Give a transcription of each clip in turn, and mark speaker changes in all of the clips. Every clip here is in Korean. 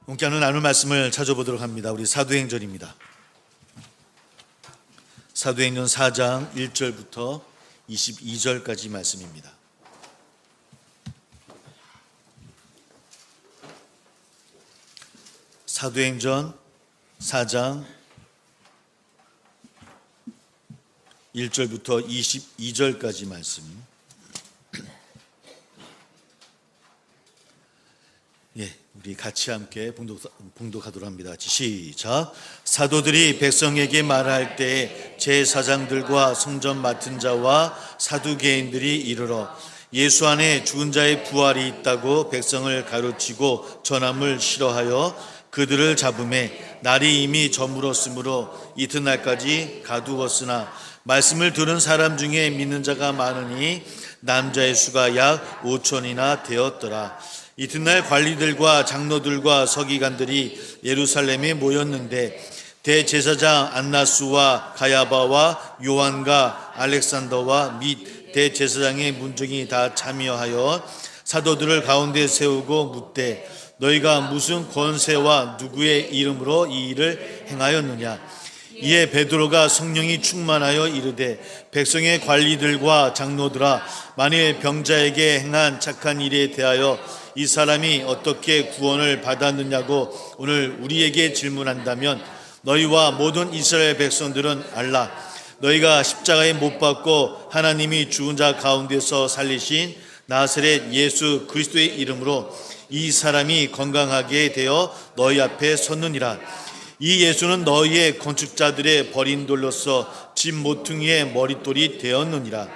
Speaker 1: 함께 하는 나눌 말씀을 찾아보도록 합니다. 우리 사도행전입니다. 사도행전 4장 1절부터 22절까지 말씀입니다. 사도행전 4장 1절부터 22절까지 말씀. 우리 같이 함께 봉독하도록 합니다. 시작. 사도들이 백성에게 말할 때 제사장들과 성전 맡은 자와 사두개인들이 이르러 예수 안에 죽은 자의 부활이 있다고 백성을 가르치고 전함을 싫어하여 그들을 잡음에 날이 이미 저물었으므로 이튿날까지 가두었으나 말씀을 들은 사람 중에 믿는 자가 많으니 남자의 수가 약 5천이나 되었더라. 이튿날 관리들과 장로들과 서기관들이 예루살렘에 모였는데 대제사장 안나스와 가야바와 요한과 알렉산더와 및 대제사장의 문중이 다 참여하여 사도들을 가운데 세우고 묻되 너희가 무슨 권세와 누구의 이름으로 이 일을 행하였느냐. 이에 베드로가 성령이 충만하여 이르되 백성의 관리들과 장로들아, 만일 병자에게 행한 착한 일에 대하여 이 사람이 어떻게 구원을 받았느냐고 오늘 우리에게 질문한다면 너희와 모든 이스라엘 백성들은 알라. 너희가 십자가에 못 박고 하나님이 죽은 자 가운데서 살리신 나사렛 예수 그리스도의 이름으로 이 사람이 건강하게 되어 너희 앞에 섰느니라. 이 예수는 너희의 건축자들의 버린 돌로서 집 모퉁이의 머릿돌이 되었느니라.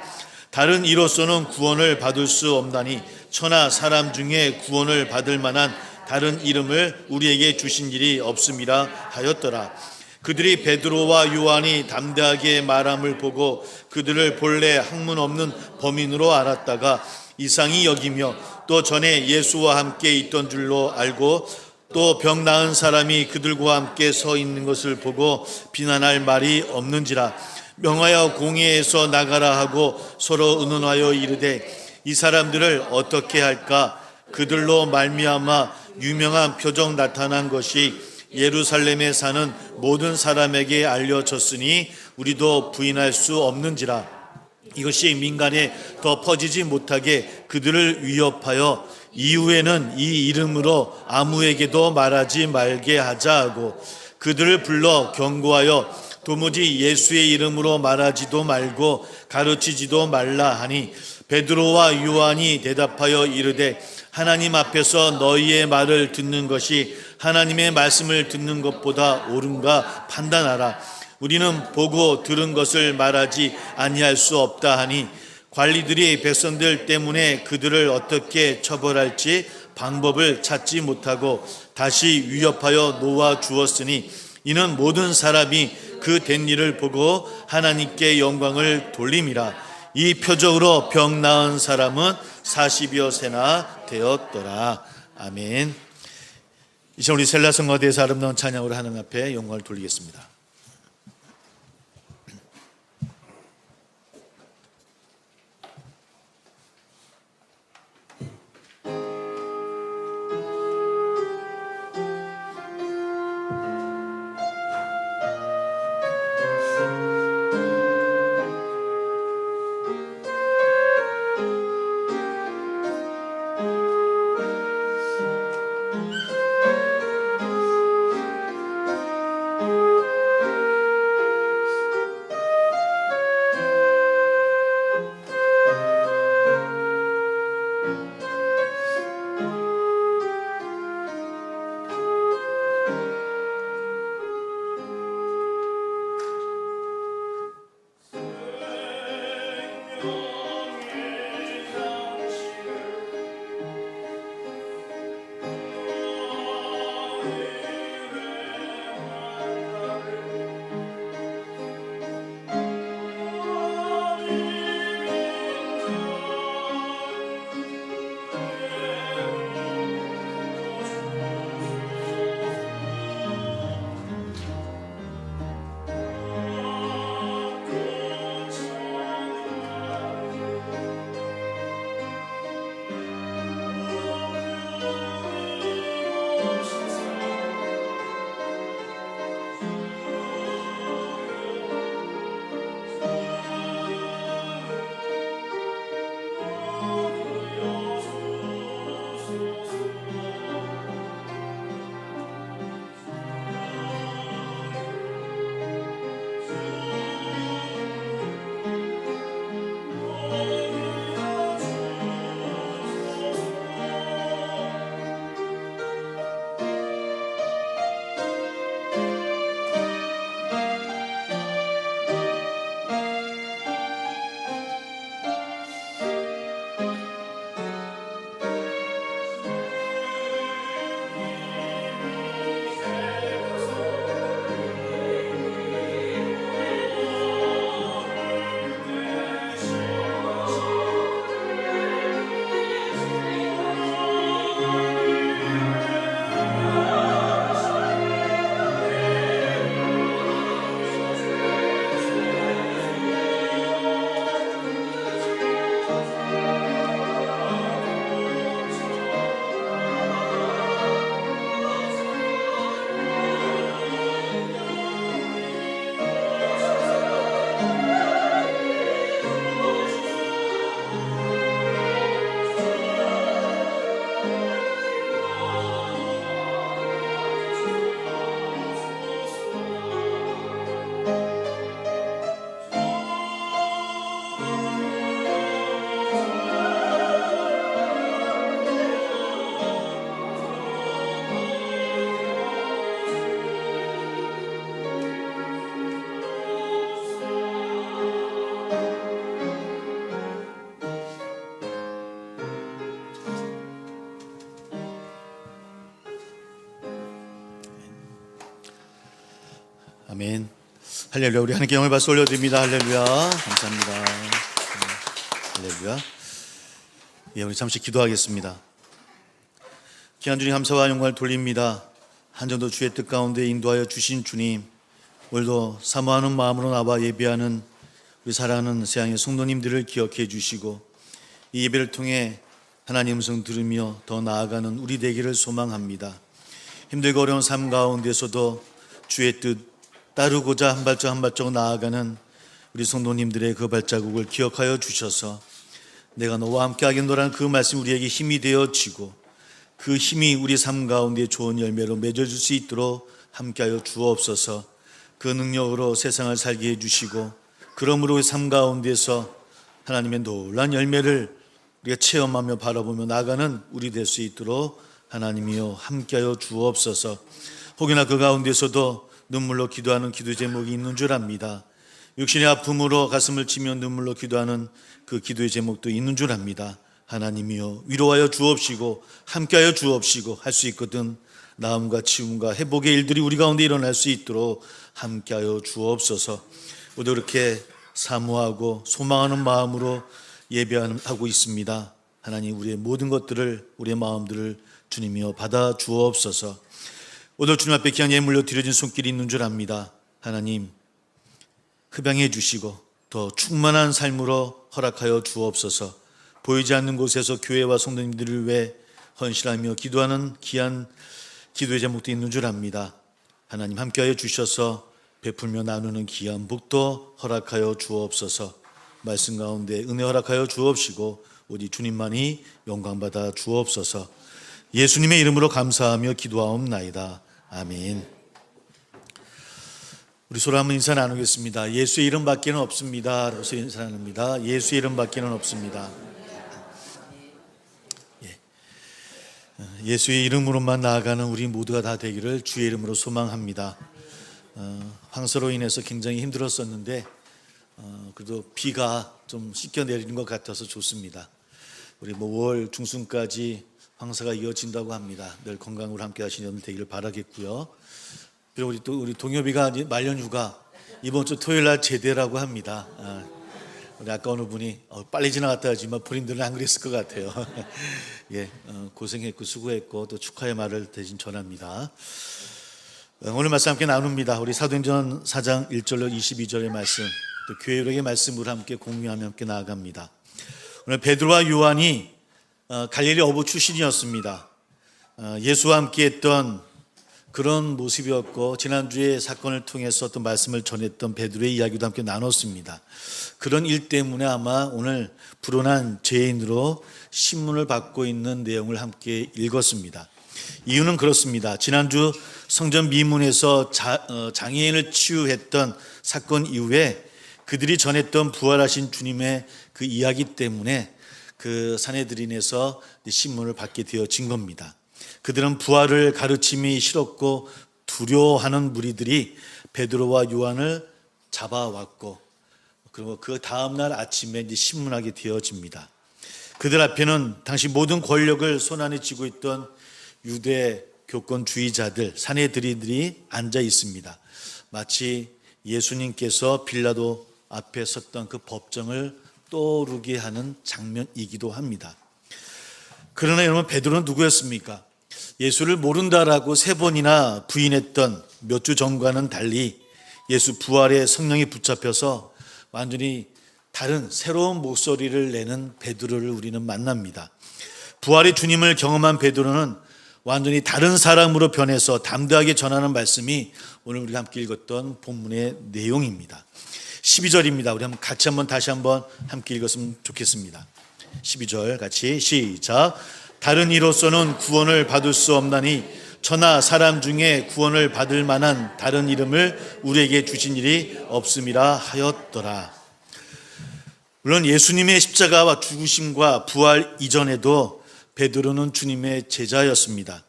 Speaker 1: 다른 이로서는 구원을 받을 수 없나니 천하 사람 중에 구원을 받을 만한 다른 이름을 우리에게 주신 일이 없음이라 하였더라. 그들이 베드로와 요한이 담대하게 말함을 보고 그들을 본래 학문 없는 범인으로 알았다가 이상히 여기며 또 전에 예수와 함께 있던 줄로 알고 또 병 나은 사람이 그들과 함께 서 있는 것을 보고 비난할 말이 없는지라. 명하여 공회에서 나가라 하고 서로 의논하여 이르되 이 사람들을 어떻게 할까. 그들로 말미암아 유명한 표적 나타난 것이 예루살렘에 사는 모든 사람에게 알려졌으니 우리도 부인할 수 없는지라. 이것이 민간에 더 퍼지지 못하게 그들을 위협하여 이후에는 이 이름으로 아무에게도 말하지 말게 하자 하고 그들을 불러 경고하여 도무지 예수의 이름으로 말하지도 말고 가르치지도 말라 하니 베드로와 요한이 대답하여 이르되 하나님 앞에서 너희의 말을 듣는 것이 하나님의 말씀을 듣는 것보다 옳은가 판단하라. 우리는 보고 들은 것을 말하지 아니할 수 없다 하니 관리들이 백성들 때문에 그들을 어떻게 처벌할지 방법을 찾지 못하고 다시 위협하여 놓아 주었으니 이는 모든 사람이 그 된 일을 보고 하나님께 영광을 돌림이라. 이 표적으로 병 나은 사람은 40여 세나 되었더라. 아멘. 이제 우리 셀라 성가대에서 아름다운 찬양으로 하나님 앞에 영광을 돌리겠습니다. 아멘. 할렐루야. 우리 하나님께 영광을 박수 올려드립니다. 할렐루야. 감사합니다. 할렐루야. 예, 우리 잠시 기도하겠습니다. 귀한 주님 감사와 영광을 돌립니다. 한 정도 주의 뜻 가운데 인도하여 주신 주님, 오늘도 사모하는 마음으로 나와 예배하는 우리 사랑하는 세상의 성도님들을 기억해 주시고 이 예배를 통해 하나님 음성 들으며 더 나아가는 우리 되기를 소망합니다. 힘들고 어려운 삶 가운데서도 주의 뜻 따르고자 한 발짝 한 발짝 나아가는 우리 성도님들의 그 발자국을 기억하여 주셔서 내가 너와 함께 하겠노라는 그 말씀 우리에게 힘이 되어지고 그 힘이 우리 삶 가운데 좋은 열매로 맺어질 수 있도록 함께하여 주옵소서. 그 능력으로 세상을 살게 해주시고 그러므로 삶 가운데서 하나님의 놀라운 열매를 우리가 체험하며 바라보며 나가는 우리 될 수 있도록 하나님이여 함께하여 주옵소서. 혹여나 그 가운데서도 눈물로 기도하는 기도 제목이 있는 줄 압니다. 육신의 아픔으로 가슴을 치며 눈물로 기도하는 그 기도의 제목도 있는 줄 압니다. 하나님이여 위로하여 주옵시고 함께하여 주옵시고 할 수 있거든 나음과 치움과 회복의 일들이 우리 가운데 일어날 수 있도록 함께하여 주옵소서. 우리도 이렇게 사모하고 소망하는 마음으로 예배하고 있습니다. 하나님 우리의 모든 것들을 우리의 마음들을 주님이여 받아 주옵소서. 오늘 주님 앞에 귀한 예물로 드려진 손길이 있는 줄 압니다. 하나님 흡양해 주시고 더 충만한 삶으로 허락하여 주옵소서. 보이지 않는 곳에서 교회와 성도님들을 위해 헌신하며 기도하는 귀한 기도의 제목도 있는 줄 압니다. 하나님 함께하여 주셔서 베풀며 나누는 귀한 복도 허락하여 주옵소서. 말씀 가운데 은혜 허락하여 주옵시고 오직 주님만이 영광받아 주옵소서. 예수님의 이름으로 감사하며 기도하옵나이다. 아멘. 우리 서로 한번 인사 나누겠습니다. 예수의 이름밖에는 없습니다. 그래서 인사 나눕니다. 예수의 이름밖에는 없습니다. 예수의 이름으로만 나아가는 우리 모두가 다 되기를 주의 이름으로 소망합니다. 황사로 인해서 굉장히 힘들었었는데 그래도 비가 좀 씻겨 내리는 것 같아서 좋습니다. 우리 5월 중순까지 황사가 이어진다고 합니다. 늘 건강으로 함께 하시는 되기를 바라겠고요. 그리고 우리 동엽이가 말년 휴가 이번 주 토요일 날 제대라고 합니다. 우리 아까 어느 분이 빨리 지나갔다 하지만 본인들은 안 그랬을 것 같아요. 예, 고생했고 수고했고 또 축하의 말을 대신 전합니다. 오늘 말씀 함께 나눕니다. 우리 사도행전 4장 1절로 22절의 말씀, 또 교회력의 말씀으로 함께 공유하며 함께 나아갑니다. 오늘 베드로와 요한이 갈릴리 어부 출신이었습니다. 예수와 함께 했던 그런 모습이었고 지난주에 사건을 통해서 또 말씀을 전했던 베드로의 이야기도 함께 나눴습니다. 그런 일 때문에 아마 오늘 불온한 죄인으로 신문을 받고 있는 내용을 함께 읽었습니다. 이유는 그렇습니다. 지난주 성전 미문에서 장애인을 치유했던 사건 이후에 그들이 전했던 부활하신 주님의 그 이야기 때문에 그 산헤드린에서 신문을 받게 되어진 겁니다. 그들은 부활을 가르침이 싫었고 두려워하는 무리들이 베드로와 요한을 잡아왔고 그리고 그 다음날 아침에 이제 신문하게 되어집니다. 그들 앞에는 당시 모든 권력을 손안에 쥐고 있던 유대 교권주의자들 산헤드린들이 앉아 있습니다. 마치 예수님께서 빌라도 앞에 섰던 그 법정을 떠오르게 하는 장면이기도 합니다. 그러나 여러분 베드로는 누구였습니까? 예수를 모른다라고 3번이나 부인했던 몇 주 전과는 달리 예수 부활의 성령이 붙잡혀서 완전히 다른 새로운 목소리를 내는 베드로를 우리는 만납니다. 부활의 주님을 경험한 베드로는 완전히 다른 사람으로 변해서 담대하게 전하는 말씀이 오늘 우리가 함께 읽었던 본문의 내용입니다. 12절입니다. 우리 같이 다시 한번 함께 읽었으면 좋겠습니다. 12절 같이 시작. 다른 이로서는 구원을 받을 수 없나니 천하 사람 중에 구원을 받을 만한 다른 이름을 우리에게 주신 일이 없음이라 하였더라. 물론 예수님의 십자가와 죽으심과 부활 이전에도 베드로는 주님의 제자였습니다.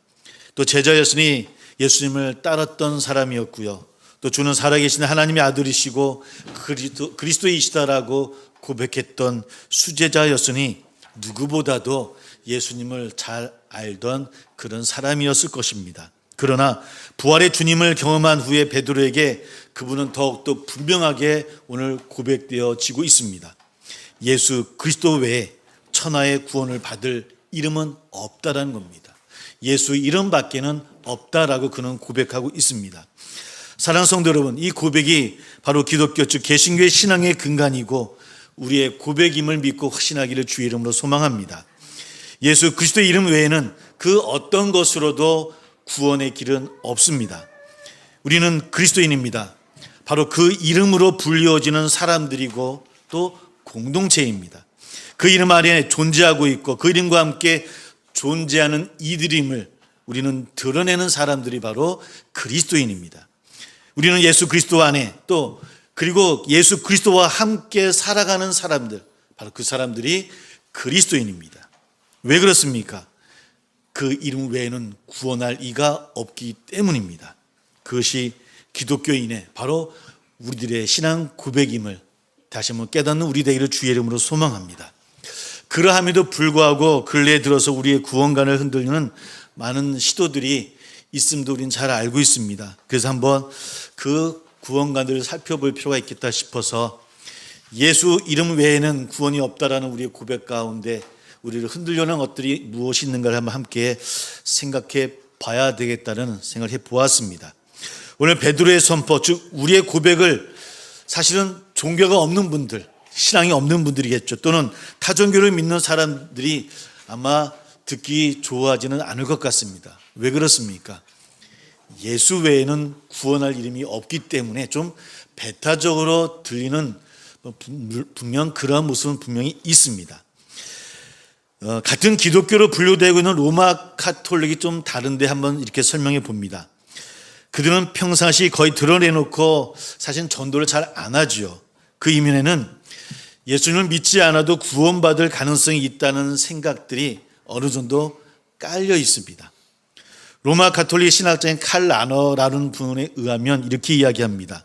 Speaker 1: 또 제자였으니 예수님을 따랐던 사람이었고요. 또 주는 살아계신 하나님의 아들이시고 그리스도이시다라고 고백했던 수제자였으니 누구보다도 예수님을 잘 알던 그런 사람이었을 것입니다. 그러나 부활의 주님을 경험한 후에 베드로에게 그분은 더욱더 분명하게 오늘 고백되어지고 있습니다. 예수 그리스도 외에 천하의 구원을 받을 이름은 없다라는 겁니다. 예수 이름 밖에는 없다라고 그는 고백하고 있습니다. 사랑하는 성도 여러분, 이 고백이 바로 기독교 즉 개신교의 신앙의 근간이고 우리의 고백임을 믿고 확신하기를 주의 이름으로 소망합니다. 예수 그리스도의 이름 외에는 그 어떤 것으로도 구원의 길은 없습니다. 우리는 그리스도인입니다. 바로 그 이름으로 불리워지는 사람들이고 또 공동체입니다. 그 이름 아래 존재하고 있고 그 이름과 함께 존재하는 이들임을 우리는 드러내는 사람들이 바로 그리스도인입니다. 우리는 예수 그리스도 안에 또 그리고 예수 그리스도와 함께 살아가는 사람들, 바로 그 사람들이 그리스도인입니다. 왜 그렇습니까? 그 이름 외에는 구원할 이가 없기 때문입니다. 그것이 기독교인의 바로 우리들의 신앙 고백임을 다시 한번 깨닫는 우리 되기를 주의 이름으로 소망합니다. 그러함에도 불구하고 근래에 들어서 우리의 구원관을 흔들리는 많은 시도들이 있음도 우리는 잘 알고 있습니다. 그래서 한번 그 구원관들을 살펴볼 필요가 있겠다 싶어서 예수 이름 외에는 구원이 없다라는 우리의 고백 가운데 우리를 흔들려는 것들이 무엇이 있는가를 한번 함께 생각해 봐야 되겠다는 생각을 해보았습니다. 오늘 베드로의 선포, 즉 우리의 고백을 사실은 종교가 없는 분들, 신앙이 없는 분들이겠죠. 또는 타종교를 믿는 사람들이 아마 듣기 좋아하지는 않을 것 같습니다. 왜 그렇습니까? 예수 외에는 구원할 이름이 없기 때문에 좀 배타적으로 들리는 분명 그러한 모습은 분명히 있습니다. 같은 기독교로 분류되고 있는 로마 카톨릭이 좀 다른데 한번 이렇게 설명해 봅니다. 그들은 평상시 거의 드러내놓고 사실 전도를 잘 안 하죠. 그 이면에는 예수님을 믿지 않아도 구원받을 가능성이 있다는 생각들이 어느 정도 깔려 있습니다. 로마 가톨릭 신학자인 칼 라너라는 분에 의하면 이렇게 이야기합니다.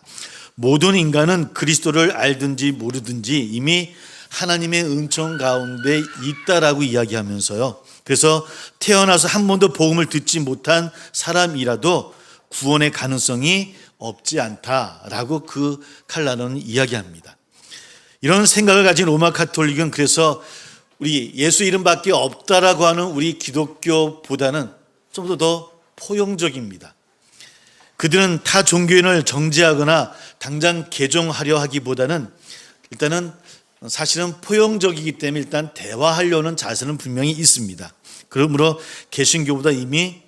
Speaker 1: 모든 인간은 그리스도를 알든지 모르든지 이미 하나님의 은총 가운데 있다라고 이야기하면서요. 그래서 태어나서 한 번도 복음을 듣지 못한 사람이라도 구원의 가능성이 없지 않다라고 그 칼 라너는 이야기합니다. 이런 생각을 가진 로마 가톨릭은 그래서 우리 예수 이름밖에 없다라고 하는 우리 기독교보다는 좀 더 포용적입니다. 그들은 타 종교인을 정죄하거나 당장 개종하려 하기보다는 일단은 사실은 포용적이기 때문에 일단 대화하려는 자세는 분명히 있습니다. 그러므로 개신교보다 이미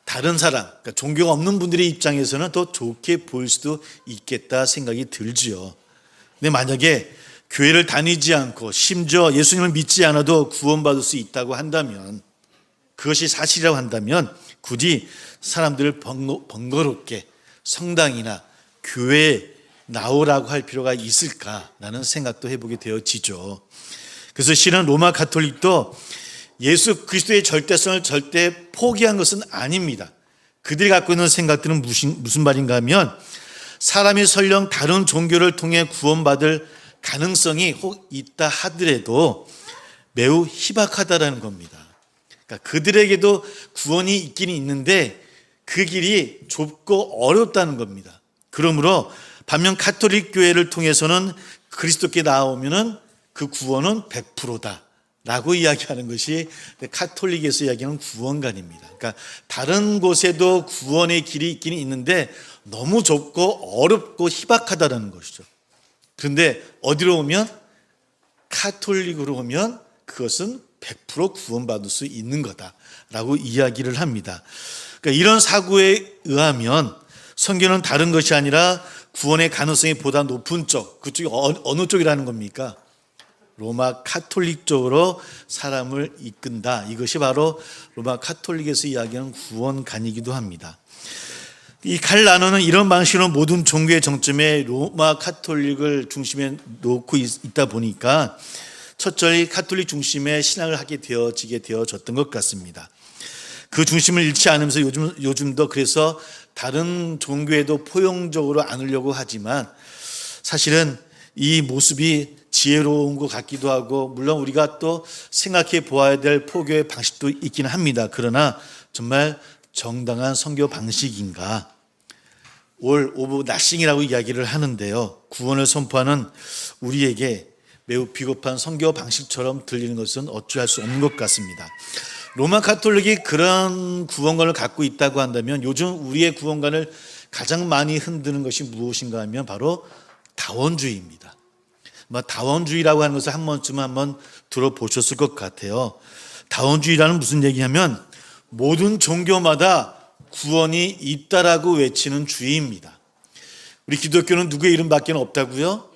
Speaker 1: 다른 사람, 그러니까 종교가 없는 분들의 입장에서는 더 좋게 보일 수도 있겠다 생각이 들지요. 근데 만약에 교회를 다니지 않고 심지어 예수님을 믿지 않아도 구원받을 수 있다고 한다면, 그것이 사실이라고 한다면 굳이 사람들을 번거롭게 성당이나 교회에 나오라고 할 필요가 있을까라는 생각도 해보게 되어지죠. 그래서 실은 로마 가톨릭도 예수 그리스도의 절대성을 절대 포기한 것은 아닙니다. 그들이 갖고 있는 생각들은 무슨 말인가 하면 사람이 설령 다른 종교를 통해 구원받을 가능성이 혹 있다 하더라도 매우 희박하다라는 겁니다. 그러니까 그들에게도 구원이 있기는 있는데 그 길이 좁고 어렵다는 겁니다. 그러므로 반면 가톨릭 교회를 통해서는 그리스도께 나오면은 그 구원은 100%다 라고 이야기하는 것이 가톨릭에서 이야기하는 구원관입니다. 그러니까 다른 곳에도 구원의 길이 있기는 있는데 너무 좁고 어렵고 희박하다라는 것이죠. 그런데 어디로 오면, 가톨릭으로 오면 그것은 100% 구원받을 수 있는 거다라고 이야기를 합니다. 그러니까 이런 사고에 의하면 성경은 다른 것이 아니라 구원의 가능성이 보다 높은 쪽, 그쪽이 어느 쪽이라는 겁니까? 로마 가톨릭 쪽으로 사람을 이끈다. 이것이 바로 로마 가톨릭에서 이야기하는 구원관이기도 합니다. 이 칼 라너는 이런 방식으로 모든 종교의 정점에 로마 가톨릭을 중심에 놓고 있다 보니까 첫절이 가톨릭 중심의 신앙을 하게 되어졌던 것 같습니다. 그 중심을 잃지 않으면서 요즘도 그래서 다른 종교에도 포용적으로 안으려고 하지만 사실은 이 모습이 지혜로운 것 같기도 하고, 물론 우리가 또 생각해 보아야 될 포교의 방식도 있기는 합니다. 그러나 정말 정당한 선교 방식인가? 올 오브 나싱이라고 이야기를 하는데요. 구원을 선포하는 우리에게 매우 비겁한 선교 방식처럼 들리는 것은 어찌할 수 없는 것 같습니다. 로마 가톨릭이 그런 구원관을 갖고 있다고 한다면 요즘 우리의 구원관을 가장 많이 흔드는 것이 무엇인가 하면 바로 다원주의입니다. 다원주의라고 하는 것을 한 번쯤은 한번 들어보셨을 것 같아요. 다원주의라는 무슨 얘기냐면 모든 종교마다 구원이 있다라고 외치는 주의입니다. 우리 기독교는 누구의 이름밖에 없다고요?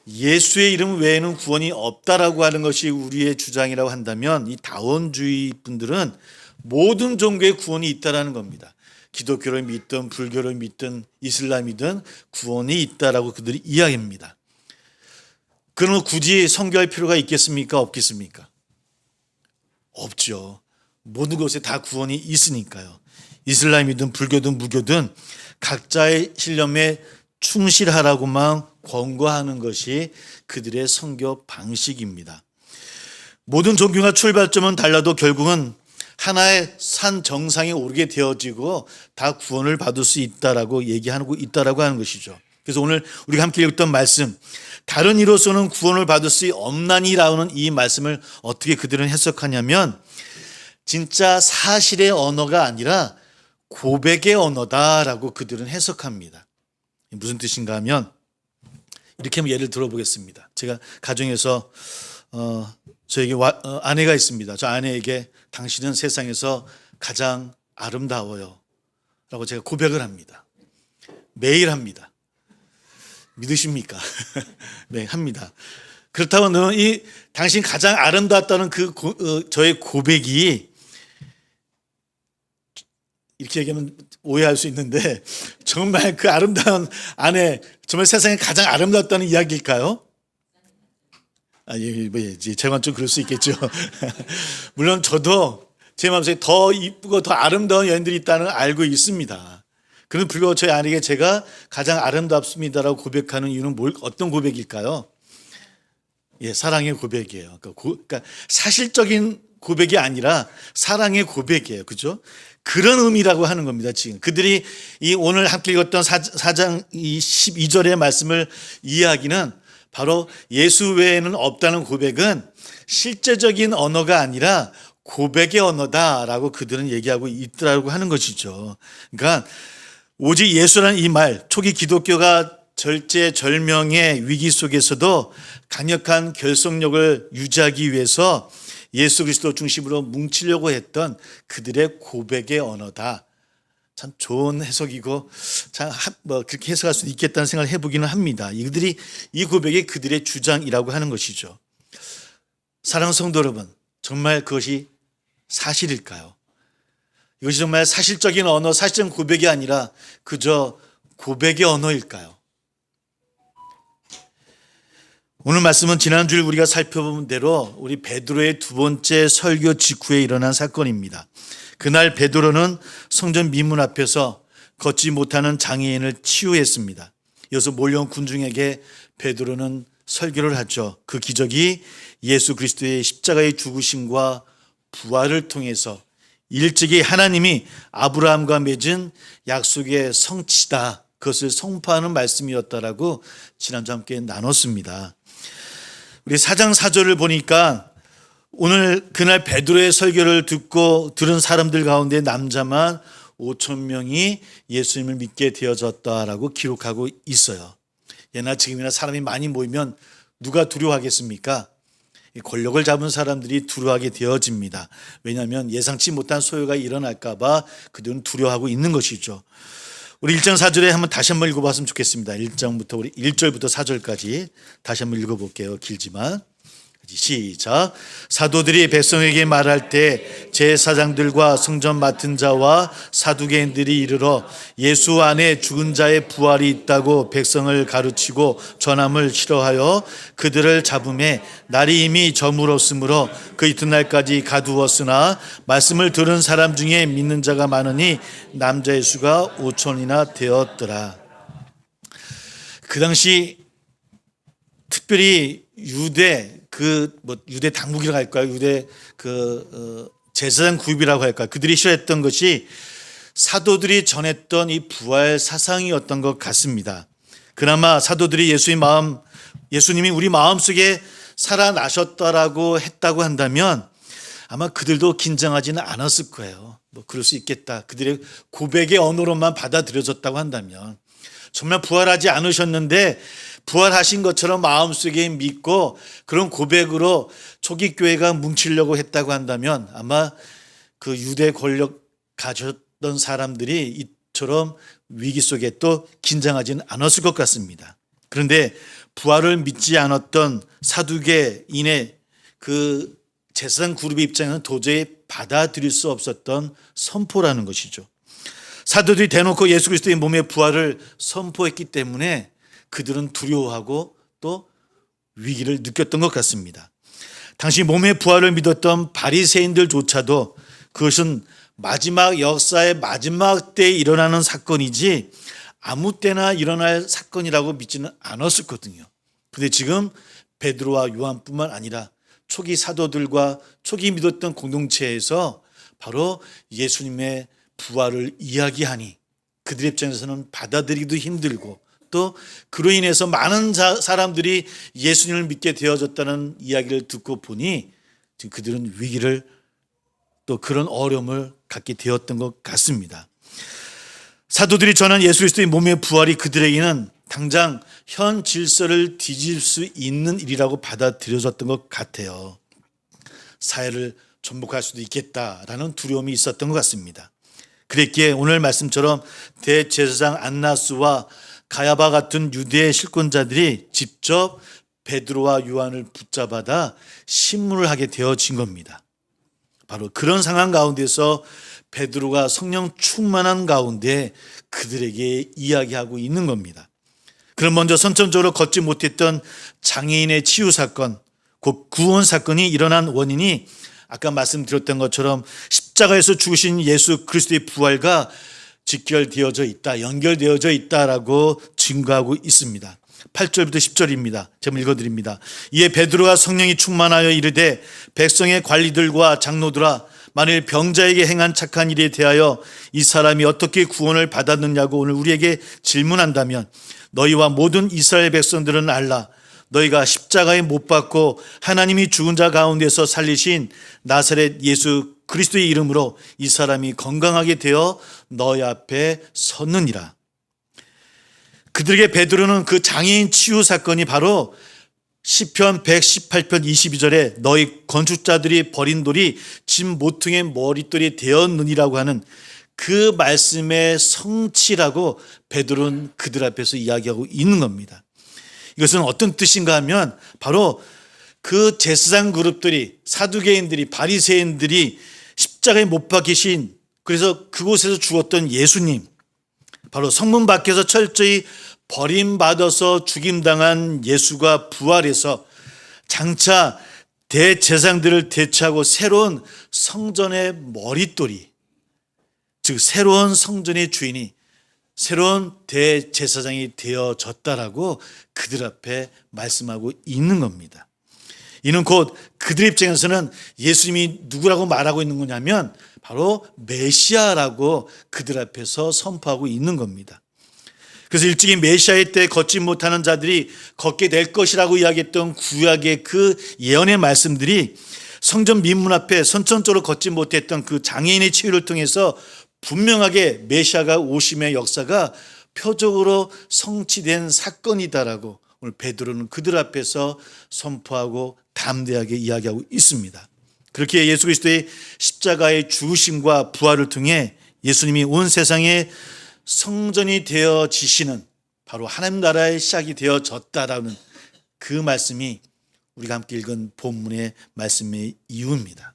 Speaker 1: 예수의 이름 외에는 구원이 없다라고 하는 것이 우리의 주장이라고 한다면 이 다원주의 분들은 모든 종교에 구원이 있다라는 겁니다. 기독교를 믿든 불교를 믿든 이슬람이든 구원이 있다라고 그들이 이야기합니다. 그러면 굳이 선교할 필요가 있겠습니까? 없겠습니까? 없죠. 모든 것에 다 구원이 있으니까요. 이슬람이든 불교든 무교든 각자의 신념에 충실하라고만 권고하는 것이 그들의 선교 방식입니다. 모든 종교가 출발점은 달라도 결국은 하나의 산 정상에 오르게 되어지고 다 구원을 받을 수 있다라고 얘기하고 있다라고 하는 것이죠. 그래서 오늘 우리가 함께 읽었던 말씀, 다른 이로서는 구원을 받을 수 없나니라는 이 말씀을 어떻게 그들은 해석하냐면 진짜 사실의 언어가 아니라 고백의 언어다라고 그들은 해석합니다. 무슨 뜻인가 하면 이렇게 한번 예를 들어보겠습니다. 제가 가정에서 저에게 아내가 있습니다. 저 아내에게 당신은 세상에서 가장 아름다워요 라고 제가 고백을 합니다. 매일 합니다. 믿으십니까? 네, 합니다. 그렇다면 너는 당신 가장 아름답다는 저의 고백이 이렇게 얘기하면 오해할 수 있는데 정말 그 아름다운 아내, 정말 세상에 가장 아름답다는 이야기일까요? 제가 좀 그럴 수 있겠죠. 물론 저도 제 마음속에 더 이쁘고 더 아름다운 여인들이 있다는 걸 알고 있습니다. 그런데 불구하고 저희 아내에게 제가 가장 아름답습니다라고 고백하는 이유는 어떤 고백일까요? 사랑의 고백이에요. 그러니까 사실적인 고백이 아니라 사랑의 고백이에요. 그죠? 그런 의미라고 하는 겁니다. 지금 그들이 오늘 함께 읽었던 4장 12절의 말씀을 이해하기는 바로 예수 외에는 없다는 고백은 실제적인 언어가 아니라 고백의 언어다라고 그들은 얘기하고 있더라고 하는 것이죠. 그러니까 오직 예수라는 이 말, 초기 기독교가 절제절명의 위기 속에서도 강력한 결속력을 유지하기 위해서 예수 그리스도 중심으로 뭉치려고 했던 그들의 고백의 언어다. 참 좋은 해석이고 참 그렇게 해석할 수도 있겠다는 생각을 해보기는 합니다. 이들이 이 고백이 그들의 주장이라고 하는 것이죠. 사랑하는 성도 여러분, 정말 그것이 사실일까요? 이것이 정말 사실적인 언어, 사실적인 고백이 아니라 그저 고백의 언어일까요? 오늘 말씀은 지난주에 우리가 살펴본 대로 우리 베드로의 두 번째 설교 직후에 일어난 사건입니다. 그날 베드로는 성전 미문 앞에서 걷지 못하는 장애인을 치유했습니다. 이어서 몰려온 군중에게 베드로는 설교를 하죠. 그 기적이 예수 그리스도의 십자가의 죽으심과 부활을 통해서 일찍이 하나님이 아브라함과 맺은 약속의 성취다, 그것을 선포하는 말씀이었다라고 지난주 함께 나눴습니다. 우리 4장 4절을 보니까 오늘 그날 베드로의 설교를 듣고 들은 사람들 가운데 남자만 5천 명이 예수님을 믿게 되어졌다라고 기록하고 있어요. 예나 지금이나 사람이 많이 모이면 누가 두려워하겠습니까? 권력을 잡은 사람들이 두려워하게 되어집니다. 왜냐하면 예상치 못한 소요가 일어날까 봐 그들은 두려워하고 있는 것이죠. 우리 1장 4절에 한번 다시 한번 읽어봤으면 좋겠습니다. 1장부터 우리 1절부터 4절까지 다시 한번 읽어볼게요. 길지만 시작. 사도들이 백성에게 말할 때 제사장들과 성전 맡은 자와 사두개인들이 이르러 예수 안에 죽은 자의 부활이 있다고 백성을 가르치고 전함을 싫어하여 그들을 잡음에 날이 이미 저물었으므로 그 이튿날까지 가두었으나 말씀을 들은 사람 중에 믿는 자가 많으니 남자의 수가 5천이나 되었더라. 그 당시 특별히 유대 유대 당국이라고 할까요? 유대 제사장 그룹이라고 할까요? 그들이 싫어했던 것이 사도들이 전했던 이 부활 사상이었던 것 같습니다. 그나마 사도들이 예수님이 우리 마음속에 살아나셨다라고 했다고 한다면 아마 그들도 긴장하지는 않았을 거예요. 뭐 그럴 수 있겠다. 그들의 고백의 언어로만 받아들여졌다고 한다면, 정말 부활하지 않으셨는데 부활하신 것처럼 마음속에 믿고 그런 고백으로 초기 교회가 뭉치려고 했다고 한다면 아마 그 유대 권력 가졌던 사람들이 이처럼 위기 속에 또 긴장하지는 않았을 것 같습니다. 그런데 부활을 믿지 않았던 사두개인의 그 제사장 그룹의 입장에는 도저히 받아들일 수 없었던 선포라는 것이죠. 사도들이 대놓고 예수 그리스도의 몸의 부활을 선포했기 때문에 그들은 두려워하고 또 위기를 느꼈던 것 같습니다. 당시 몸의 부활을 믿었던 바리새인들조차도 그것은 마지막 역사의 마지막 때에 일어나는 사건이지 아무 때나 일어날 사건이라고 믿지는 않았었거든요. 그런데 지금 베드로와 요한뿐만 아니라 초기 사도들과 초기 믿었던 공동체에서 바로 예수님의 부활을 이야기하니 그들의 입장에서는 받아들이기도 힘들고 또 그로 인해서 많은 사람들이 예수님을 믿게 되어졌다는 이야기를 듣고 보니 지금 그들은 위기를 또 그런 어려움을 갖게 되었던 것 같습니다. 사도들이 전한 예수 그리스도의 몸의 부활이 그들에게는 당장 현 질서를 뒤질 수 있는 일이라고 받아들여졌던 것 같아요. 사회를 전복할 수도 있겠다라는 두려움이 있었던 것 같습니다. 그랬기에 오늘 말씀처럼 대제사장 안나스와 가야바 같은 유대의 실권자들이 직접 베드로와 요한을 붙잡아다 신문을 하게 되어진 겁니다. 바로 그런 상황 가운데서 베드로가 성령 충만한 가운데 그들에게 이야기하고 있는 겁니다. 그럼 먼저 선천적으로 걷지 못했던 장애인의 치유 사건, 곧 구원 사건이 일어난 원인이 아까 말씀드렸던 것처럼 십자가에서 죽으신 예수 그리스도의 부활과 직결되어져 있다, 연결되어져 있다라고 증거하고 있습니다. 8절부터 10절입니다. 제가 읽어드립니다. 이에 베드로가 성령이 충만하여 이르되 백성의 관리들과 장로들아 만일 병자에게 행한 착한 일에 대하여 이 사람이 어떻게 구원을 받았느냐고 오늘 우리에게 질문한다면 너희와 모든 이스라엘 백성들은 알라. 너희가 십자가에 못 박고 하나님이 죽은 자 가운데서 살리신 나사렛 예수 그리스도의 이름으로 이 사람이 건강하게 되어 너희 앞에 섰느니라. 그들에게 베드로는 그 장애인 치유 사건이 바로 시편 118편 22절에 너희 건축자들이 버린 돌이 집 모퉁이의 머릿돌이 되었느니라고 하는 그 말씀의 성취라고 베드로는 그들 앞에서 이야기하고 있는 겁니다. 이것은 어떤 뜻인가 하면 바로 그 제사장 그룹들이, 사두개인들이, 바리새인들이 십자가에 못 박히신, 그래서 그곳에서 죽었던 예수님, 바로 성문 밖에서 철저히 버림받아서 죽임당한 예수가 부활해서 장차 대제사장들을 대체하고 새로운 성전의 머릿돌이, 즉 새로운 성전의 주인이 새로운 대제사장이 되어졌다라고 그들 앞에 말씀하고 있는 겁니다. 이는 곧 그들 입장에서는 예수님이 누구라고 말하고 있는 거냐면 바로 메시아라고 그들 앞에서 선포하고 있는 겁니다. 그래서 일찍이 메시아의 때 걷지 못하는 자들이 걷게 될 것이라고 이야기했던 구약의 그 예언의 말씀들이 성전 민문 앞에 선천적으로 걷지 못했던 그 장애인의 치유를 통해서 분명하게 메시아가 오심의 역사가 표적으로 성취된 사건이다라고 오늘 베드로는 그들 앞에서 선포하고 담대하게 이야기하고 있습니다. 그렇게 예수 그리스도의 십자가의 죽으심과 부활을 통해 예수님이 온 세상에 성전이 되어지시는 바로 하나님 나라의 시작이 되어졌다라는 그 말씀이 우리가 함께 읽은 본문의 말씀의 이유입니다.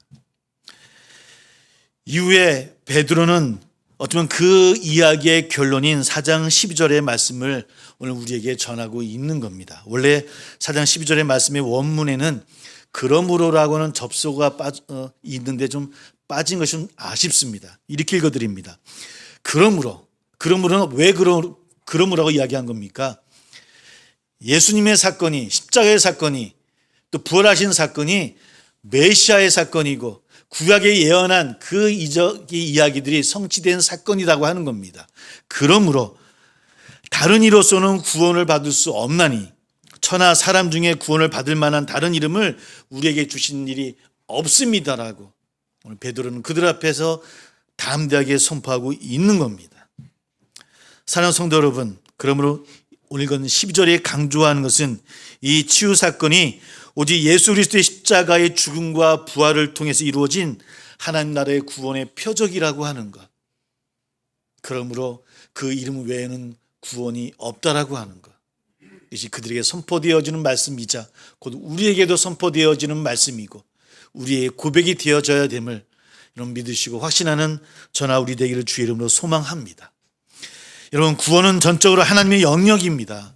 Speaker 1: 이후에 베드로는 어쩌면 그 이야기의 결론인 4장 12절의 말씀을 오늘 우리에게 전하고 있는 겁니다. 원래 4장 12절의 말씀의 원문에는 그러므로라고는 접소가 있는데 좀 빠진 것이 좀 아쉽습니다. 이렇게 읽어드립니다. 그러므로는 왜 그러므라고 이야기한 겁니까? 예수님의 사건이, 십자가의 사건이, 또 부활하신 사건이 메시아의 사건이고 구약에 예언한 그 이적의 이야기들이 성취된 사건이라고 하는 겁니다. 그러므로 다른 이로서는 구원을 받을 수 없나니 천하 사람 중에 구원을 받을 만한 다른 이름을 우리에게 주신 일이 없습니다라고 오늘 베드로는 그들 앞에서 담대하게 선포하고 있는 겁니다. 사랑하는 성도 여러분, 그러므로 오늘 읽은 12절에 강조하는 것은 이 치유 사건이 오직 예수 그리스도의 십자가의 죽음과 부활을 통해서 이루어진 하나님 나라의 구원의 표적이라고 하는 것. 그러므로 그 이름 외에는 구원이 없다라고 하는 것. 이것이 그들에게 선포되어지는 말씀이자 곧 우리에게도 선포되어지는 말씀이고 우리의 고백이 되어져야 됨을 여러분 믿으시고 확신하는 저나 우리 되기를 주의 이름으로 소망합니다. 여러분, 구원은 전적으로 하나님의 영역입니다.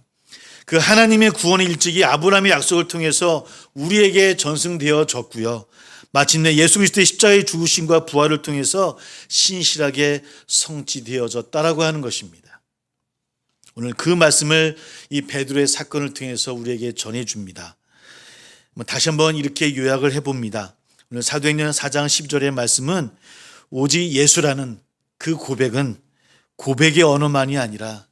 Speaker 1: 그 하나님의 구원의 일찍이 아브라함의 약속을 통해서 우리에게 전승되어졌고요. 마침내 예수 그리스도의 십자가의 죽으심과 부활을 통해서 신실하게 성취되어졌다라고 하는 것입니다. 오늘 그 말씀을 이 베드로의 사건을 통해서 우리에게 전해줍니다. 다시 한번 이렇게 요약을 해봅니다. 오늘 사도행전 4장 10절의 말씀은 오직 예수라는 그 고백은 고백의 언어만이 아니라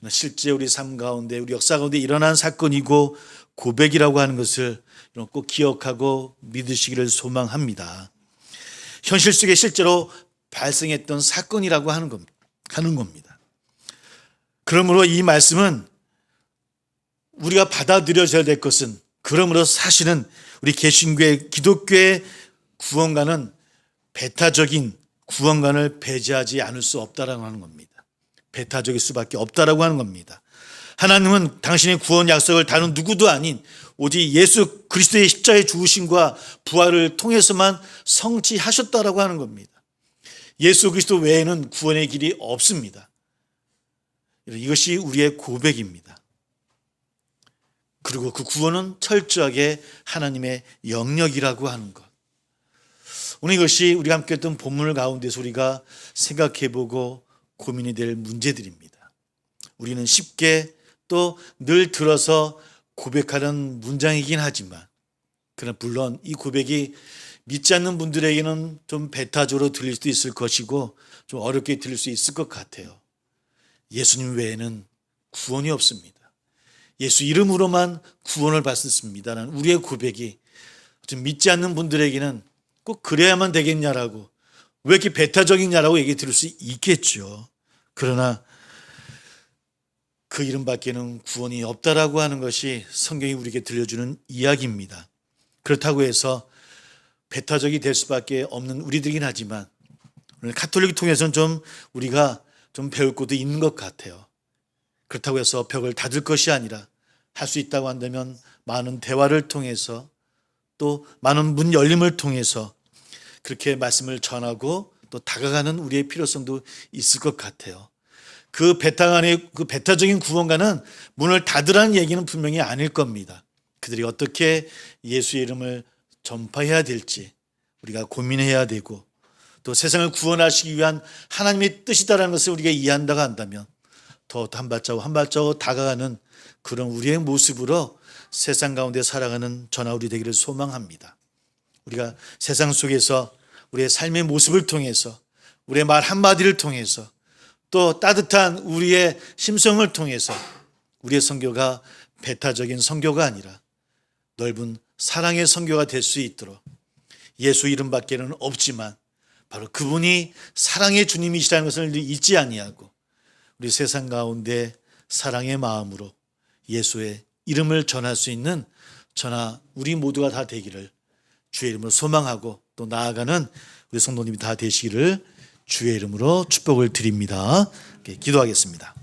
Speaker 1: 실제 우리 삶 가운데 우리 역사 가운데 일어난 사건이고 고백이라고 하는 것을 꼭 기억하고 믿으시기를 소망합니다. 현실 속에 실제로 발생했던 사건이라고 하는 겁니다. 그러므로 이 말씀은 우리가 받아들여져야 될 것은 그러므로 사실은 우리 개신교회 기독교의 구원관은 배타적인 구원관을 배제하지 않을 수 없다라고 하는 겁니다. 배타적일 수밖에 없다라고 하는 겁니다. 하나님은 당신의 구원 약속을 다른 누구도 아닌 오직 예수 그리스도의 십자가의 죽으심과 부활을 통해서만 성취하셨다라고 하는 겁니다. 예수 그리스도 외에는 구원의 길이 없습니다. 이것이 우리의 고백입니다. 그리고 그 구원은 철저하게 하나님의 영역이라고 하는 것. 오늘 이것이 우리가 함께 했던 본문을 가운데서 우리가 생각해보고 고민이 될 문제들입니다. 우리는 쉽게 또 늘 들어서 고백하는 문장이긴 하지만 그러나 물론 이 고백이 믿지 않는 분들에게는 좀 배타적으로 들릴 수도 있을 것이고 좀 어렵게 들릴 수 있을 것 같아요. 예수님 외에는 구원이 없습니다. 예수 이름으로만 구원을 받습니다라는 우리의 고백이 좀 믿지 않는 분들에게는 꼭 그래야만 되겠냐라고 왜 이렇게 배타적이냐라고 얘기 들을 수 있겠죠. 그러나 그 이름밖에는 구원이 없다라고 하는 것이 성경이 우리에게 들려주는 이야기입니다. 그렇다고 해서 배타적이 될 수밖에 없는 우리들이긴 하지만 오늘 가톨릭 통해서는 좀 우리가 좀 배울 것도 있는 것 같아요. 그렇다고 해서 벽을 닫을 것이 아니라 할 수 있다고 한다면 많은 대화를 통해서 또 많은 문 열림을 통해서 그렇게 말씀을 전하고 또 다가가는 우리의 필요성도 있을 것 같아요. 그 배타적인 구원가는 문을 닫으라는 얘기는 분명히 아닐 겁니다. 그들이 어떻게 예수의 이름을 전파해야 될지 우리가 고민해야 되고 또 세상을 구원하시기 위한 하나님의 뜻이다라는 것을 우리가 이해한다고 한다면 더 한 발자국 다가가는 그런 우리의 모습으로 세상 가운데 살아가는 저나 우리 되기를 소망합니다. 우리가 세상 속에서 우리의 삶의 모습을 통해서 우리의 말 한마디를 통해서 또 따뜻한 우리의 심성을 통해서 우리의 선교가 배타적인 선교가 아니라 넓은 사랑의 선교가 될 수 있도록 예수 이름밖에는 없지만 바로 그분이 사랑의 주님이시라는 것을 잊지 아니하고 우리 세상 가운데 사랑의 마음으로 예수의 이름을 전할 수 있는 저나 우리 모두가 다 되기를 주의 이름으로 소망하고 또 나아가는 우리 성도님이 다 되시기를 주의 이름으로 축복을 드립니다. 기도하겠습니다.